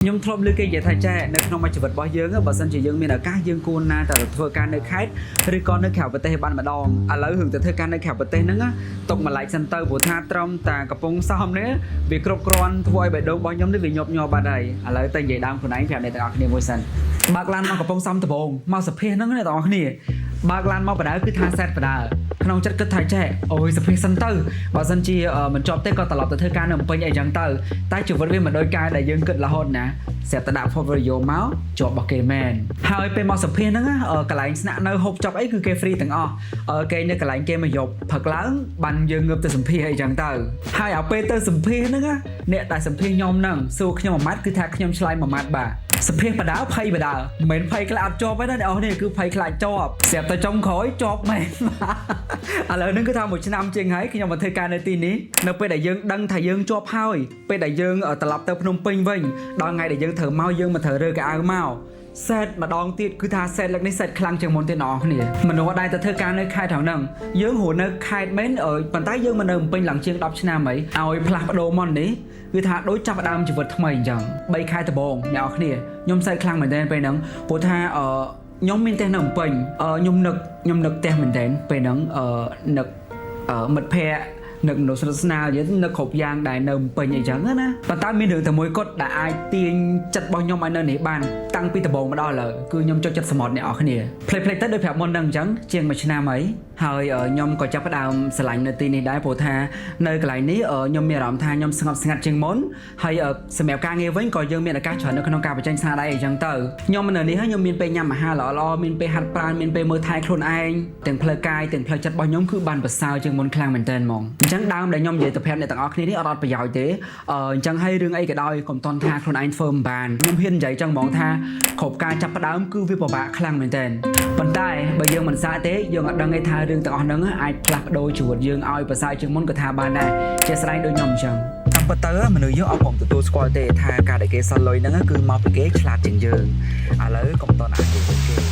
ខ្ញុំធ្លាប់លើគេនិយាយថាចែនៅក្នុងមួយជីវិតរបស់យើងបើសិនជាយើងមានឱកាសយើងគួរណាតែធ្វើការនៅខេត្តឬក៏នៅក្រៅប្រទេសបានម្ដងឥឡូវរឿងទៅធ្វើការនៅក្រៅប្រទេសហ្នឹងຕົកម្លាយសិនទៅព្រោះថាត្រឹមតាកំពុងសមនេះវាគ្រប់គ្រាន់ធ្វើឲ្យបេះដូងរបស់ខ្ញុំនេះវាញាប់ញ័របាត់ហើយឥឡូវតែនិយាយដើមខ្លួនឯងប្រាប់អ្នកទាំងអស់គ្នាមួយសិនបើកឡានមកកំពុងសមដំបងមកសភាហ្នឹងអ្នកទាំងអស់គ្នាបើកឡានមកបដៅគឺថាសែតបដៅក្នុងចិត្តគិតថាចែអូយសភាសិនទៅបើសិនជាមិនជាប់ទេក៏ត្រឡប់ទៅធ្វើការនៅភ្នំពេញអីចឹងទៅតែជីវិតវាមិនដូចកាយដែលយើងគិតរហូតណាស្រាប់តែដាក់ portfolio មកជាប់របស់គេមែនហើយពេលមកសភាហ្នឹងកន្លែងស្នាក់នៅហូបចុកអីគឺគេ free ទាំងអស់គេនៅកន្លែងគេមកយប់ព្រឹកឡើងបានយើងងើបទៅសម្ភារអីចឹងទៅហើយឲ្យពេលទៅសម្ភារហ្នឹងអ្នកដែលសម្ភារខ្ញុំហ្នឹងសួរខ្ញុំមួយម៉ាត់គឺថាខ្ញុំឆ្លើយមួយម៉ាត់បាទសភាបដៅភ័យបដៅមិនភ័យខ្លាចអត់ជាប់ទេណាអ្នកនរនេះគឺភ័យខ្លាចជាប់ស្រាប់តែចុងក្រោយជាប់មែនឥឡូវហ្នឹងគឺថាមួយឆ្នាំជាងហើយខ្ញុំមកធ្វើការនៅទីនេះនៅពេលដែលយើងដឹងថាយើងជាប់ហើយពេលដែលយើងត្រឡប់ទៅភ្នំពេញវិញដល់ថ្ងៃដែលយើងត្រូវមកយើងមកត្រូវរើកៅអៅមកសេតម្ដងទៀតគឺថាសេតលើកនេះសេតខ្លាំងជាងមុនទេអ្នកនរគ្នាមនុស្សដែលទៅធ្វើការនៅខេត្តហ្នឹងយើងរស់នៅខេត្តមែនប៉ុន្តែយើងមកនៅភ្នំពេញឡើងជាង10ឆ្នាំហើយឲ្យផ្លាស់ប្ដូរមកនេះគឺថាដូចចាប់ផ្ដើមជីវិតថ្មីអញ្ចឹង3ខែដំបូងអ្នកនរគ្នាខ្ញុំសេតខ្លាំងមែនទែនពេលហ្នឹងព្រោះថាខ្ញុំមានផ្ទះនៅភ្នំពេញខ្ញុំនឹកផ្ទះមែនទែនពេលហ្នឹងនឹកមិត្តភ័ក្តិនឹកមនុស្សស្នាលនិយាយនឹកគ្រប់យ៉ាងដែលនៅភ្នំពេញអីចឹងណាប៉ុន្តែមានរឿងតែមួយគត់ដែលអាចទាញចិត្តរបស់ខ្ញុំឲ្យនៅនេះបានតាំងពីដំបូងមកដល់ឥឡូវគឺខ្ញុំចូលចិត្តសមុទ្រអ្នកនរគ្នាផ្លេចទៅដូចប្រាប់មុនហ្នឹងអញ្ចឹងជាង1ឆ្នាំហើយខ្ញុំក៏ចាប់ផ្ដើមស្រឡាញ់នៅទីនេះដែរព្រោះថានៅកន្លែងនេះខ្ញុំមានអារម្មណ៍ថាខ្ញុំស្ងប់ស្ងាត់ជាងមុនហើយសម្រាប់ការងារវិញក៏យើងមានឱកាសច្រើននៅក្នុងការបញ្ចេញស្នាដៃអីចឹងទៅខ្ញុំនៅនេះហើយខ្ញុំមានពេលញ៉ាំអាហារល្អៗមានពេលហាត់ប្រាណមានពេលមើលថែខ្លួនឯងទាំងផ្លូវកាយទាំងផ្លូវចិត្តរបស់ខ្ញុំគឺបានប្រសើរជាងមុនខ្លាំងមែនទែនហ្មងអញ្ចឹងដើមដែលខ្ញុំនិយាយទៅប្រាប់អ្នកទាំងអស់គ្នានេះអត់ប្រយោជន៍ទេអញ្ចឹងហើយរឿងអីក៏ដោយកុំតន់ថាខ្លួនឯងធ្វើមិនបានខ្ញុំហ៊ាននិយាយចឹងហ្មងថាគ្រប់ការចាប់ផ្ដើមគឺវាពិបាកខ្លាំងមែនទែនប៉ុន្តែបើយើងមិនសាកទេយើងអត់ដឹងទេថារឿងទាំងអស់ហ្នឹងអាចផ្លាស់ប្ដូរជីវិតយើងឲ្យប្រសើរជាងមុនក៏ថាបានដែរជាស្រ័យដូចខ្ញុំអញ្ចឹងតាមពិតទៅមនុស្សយើងអត់ព្រមទទួលស្គាល់ទេថាការដែលគេសល់លុយហ្នឹងគឺមកពីគេឆ្លាតជាងយើងឥឡូវកុំតន់អាចនិយាយគេ